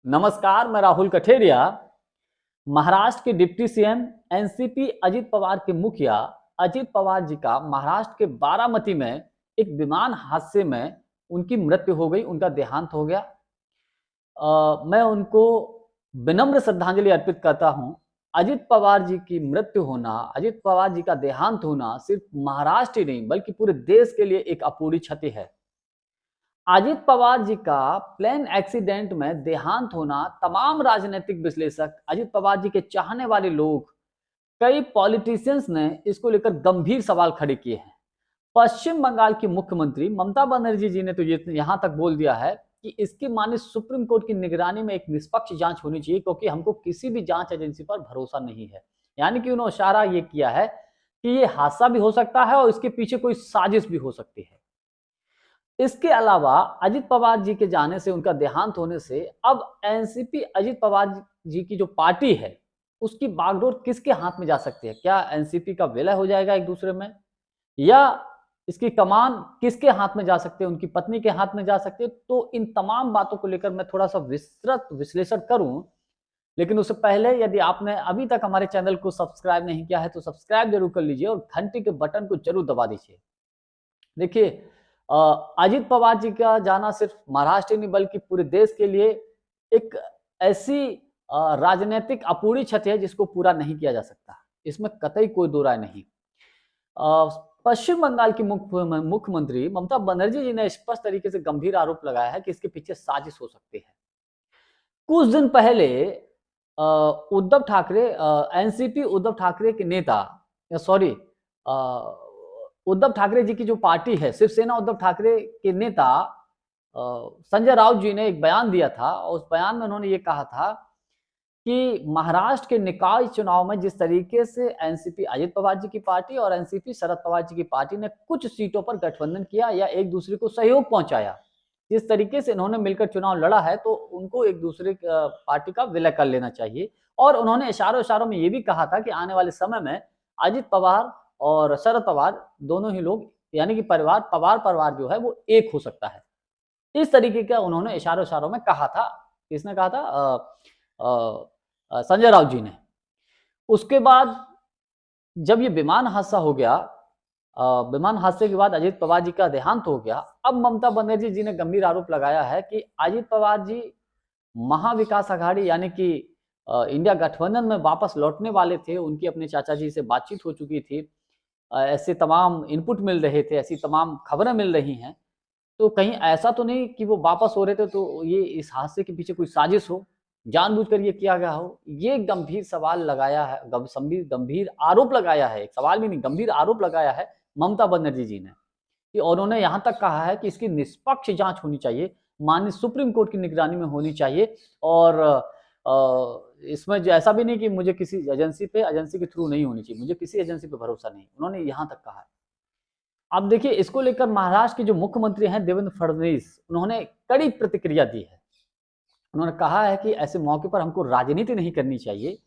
नमस्कार, मैं राहुल कठेरिया। महाराष्ट्र के deputy CM NCP Ajit Pawar के मुखिया अजित पवार जी का महाराष्ट्र के बारामती में एक विमान हादसे में उनकी मृत्यु हो गई, उनका देहांत हो गया। मैं उनको विनम्र श्रद्धांजलि अर्पित करता हूं। अजित पवार जी की मृत्यु होना, अजित पवार जी का देहांत होना सिर्फ महाराष्ट्र ही नहीं बल्कि पूरे देश के लिए एक अपूरी क्षति है। अजित पवार जी का प्लेन एक्सीडेंट में देहांत होना तमाम राजनीतिक विश्लेषक, अजित पवार जी के चाहने वाले लोग, कई पॉलिटिशियंस ने इसको लेकर गंभीर सवाल खड़े किए हैं। पश्चिम बंगाल की मुख्यमंत्री ममता बनर्जी जी ने तो ये यहां तक बोल दिया है कि इसकी माने सुप्रीम कोर्ट की निगरानी में एक निष्पक्ष जांच होनी चाहिए, क्योंकि हमको किसी भी जांच एजेंसी पर भरोसा नहीं है। यानी कि उन्होंने इशारा ये किया है कि ये हादसा भी हो सकता है और इसके पीछे कोई साजिश भी हो सकती है। इसके अलावा अजित पवार जी के जाने से, उनका देहांत होने से अब एनसीपी अजित पवार जी की जो पार्टी है उसकी बागडोर किसके हाथ में जा सकती है? क्या एनसीपी का विलय हो जाएगा एक दूसरे में, या इसकी कमान किसके हाथ में जा सकती है? उनकी पत्नी के हाथ में जा सकती है। तो इन तमाम बातों को लेकर मैं थोड़ा सा विस्तृत विश्लेषण करूं, लेकिन उससे पहले यदि आपने अभी तक हमारे चैनल को सब्सक्राइब नहीं किया है तो सब्सक्राइब जरूर कर लीजिए और घंटी के बटन को जरूर दबा दीजिए। देखिए, अजित पवार जी का जाना सिर्फ महाराष्ट्र नहीं बल्कि पूरे देश के लिए एक ऐसी राजनीतिक अपूरी क्षति है जिसको पूरा नहीं किया जा सकता। इसमें कतई कोई दो राय नहीं। पश्चिम बंगाल की मुख्यमंत्री ममता बनर्जी जी ने स्पष्ट तरीके से गंभीर आरोप लगाया है कि इसके पीछे साजिश हो सकती है। कुछ दिन पहले उद्धव ठाकरे, एनसीपी उद्धव ठाकरे के नेता, सॉरी, उद्धव ठाकरे जी की जो पार्टी है, शिवसेना उद्धव ठाकरे के नेता संजय राउत जी ने एक बयान दिया था और उस बयान में उन्होंने ये कहा था कि महाराष्ट्र के निकाय चुनाव में जिस तरीके से एनसीपी अजित पवार जी की पार्टी और एनसीपी शरद पवार जी की पार्टी ने कुछ सीटों पर गठबंधन किया या एक दूसरे को सहयोग पहुंचाया, जिस तरीके से इन्होंने मिलकर चुनाव लड़ा है, तो उनको एक दूसरे पार्टी का विलय कर लेना चाहिए। और उन्होंने इशारों इशारों में ये भी कहा था कि आने वाले समय में अजित पवार और शरद पवार दोनों ही लोग, यानी कि पवार परिवार जो है वो एक हो सकता है। इस तरीके का उन्होंने इशारों इशारों में कहा था। किसने कहा था? संजय राउत जी ने। उसके बाद जब ये विमान हादसा हो गया, विमान हादसे के बाद अजित पवार जी का देहांत हो गया, अब ममता बनर्जी जी ने गंभीर आरोप लगाया है कि अजित पवार जी महाविकास आघाड़ी यानी कि इंडिया गठबंधन में वापस लौटने वाले थे। उनकी अपने चाचा जी से बातचीत हो चुकी थी, ऐसे तमाम इनपुट मिल रहे थे, ऐसी तमाम खबरें मिल रही हैं। तो कहीं ऐसा तो नहीं कि वो वापस हो रहे थे तो ये इस हादसे के पीछे कोई साजिश हो, जानबूझकर ये किया गया हो? ये गंभीर सवाल लगाया है, गंभीर आरोप लगाया है, एक सवाल भी नहीं, गंभीर आरोप लगाया है ममता बनर्जी जी ने। कि और उन्होंने यहाँ तक कहा है कि इसकी निष्पक्ष जांच होनी चाहिए, माननीय सुप्रीम कोर्ट की निगरानी में होनी चाहिए। और इसमें जो ऐसा भी नहीं कि मुझे किसी एजेंसी के थ्रू नहीं होनी चाहिए, मुझे किसी एजेंसी पे भरोसा नहीं, उन्होंने यहाँ तक कहा है। अब देखिए, इसको लेकर महाराष्ट्र के जो मुख्यमंत्री हैं देवेंद्र फडणवीस, उन्होंने कड़ी प्रतिक्रिया दी है। उन्होंने कहा है कि ऐसे मौके पर हमको राजनीति नहीं करनी चाहिए,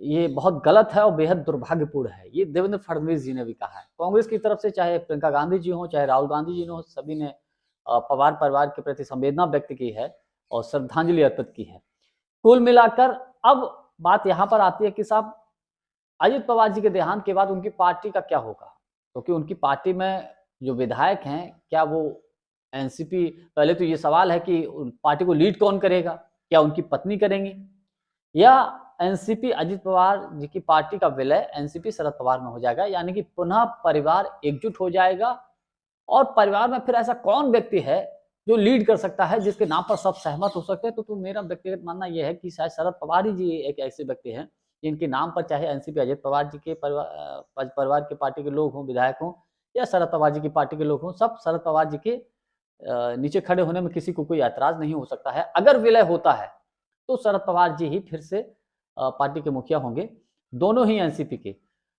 ये बहुत गलत है और बेहद दुर्भाग्यपूर्ण है। ये देवेंद्र फडणवीस जी ने भी कहा है। कांग्रेस की तरफ से चाहे प्रियंका गांधी जी हो, चाहे राहुल गांधी जी हो, सभी ने पवार परिवार के प्रति संवेदना व्यक्त की है और श्रद्धांजलि अर्पित की है। कुल मिलाकर अब बात यहाँ पर आती है कि साहब, अजित पवार जी के देहांत के बाद उनकी पार्टी का क्या होगा? क्योंकि उनकी पार्टी में जो विधायक हैं, क्या वो एनसीपी, पहले तो ये सवाल है कि पार्टी को लीड कौन करेगा? क्या उनकी पत्नी करेंगी, या एनसीपी अजित पवार जी की पार्टी का विलय एनसीपी शरद पवार में हो जाएगा, यानी कि पुनः परिवार एकजुट हो जाएगा? और परिवार में फिर ऐसा कौन व्यक्ति है जो लीड कर सकता है, जिसके नाम पर सब सहमत हो सकते हैं? तो मेरा व्यक्तिगत मानना यह है कि शायद शरद पवार ही जी एक ऐसे व्यक्ति हैं जिनके नाम पर चाहे एनसीपी अजित पवार जी के परिवार के पार्टी के लोग हों, विधायक हों, या शरद पवार जी की पार्टी के लोग हों, सब शरद पवार जी के नीचे खड़े होने में किसी को कोई ऐतराज नहीं हो सकता है। अगर विलय होता है तो शरद पवार जी ही फिर से पार्टी के मुखिया होंगे, दोनों ही एनसीपी के।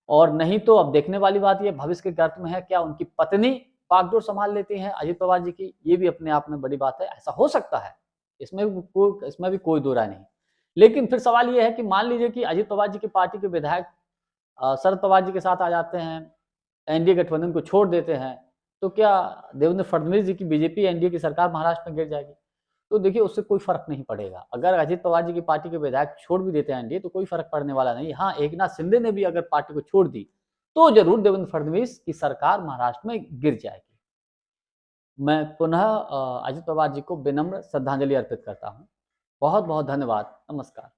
और नहीं तो अब देखने वाली बात ये भविष्य के गर्त में है, क्या उनकी पत्नी बागडोर संभाल लेती हैं अजित पवार जी की? ये भी अपने आप में बड़ी बात है, ऐसा हो सकता है, इसमें भी कोई दो राय नहीं। लेकिन फिर सवाल ये है कि मान लीजिए कि अजित पवार जी की पार्टी के विधायक शरद पवार जी के साथ आ जाते हैं, एनडीए गठबंधन को छोड़ देते हैं, तो क्या देवेंद्र फडणवीस जी की बीजेपी एनडीए की सरकार महाराष्ट्र में गिर जाएगी? तो देखिए उससे कोई फर्क नहीं पड़ेगा। अगर अजित पवार जी की पार्टी के विधायक छोड़ भी देते हैं एनडीए तो कोई फर्क पड़ने वाला नहीं। हाँ, एकनाथ शिंदे ने भी अगर पार्टी को छोड़ दी तो जरूर देवेंद्र फडणवीस की सरकार महाराष्ट्र में गिर जाएगी। मैं पुनः अजित पवार जी को विनम्र श्रद्धांजलि अर्पित करता हूँ। बहुत बहुत धन्यवाद। नमस्कार।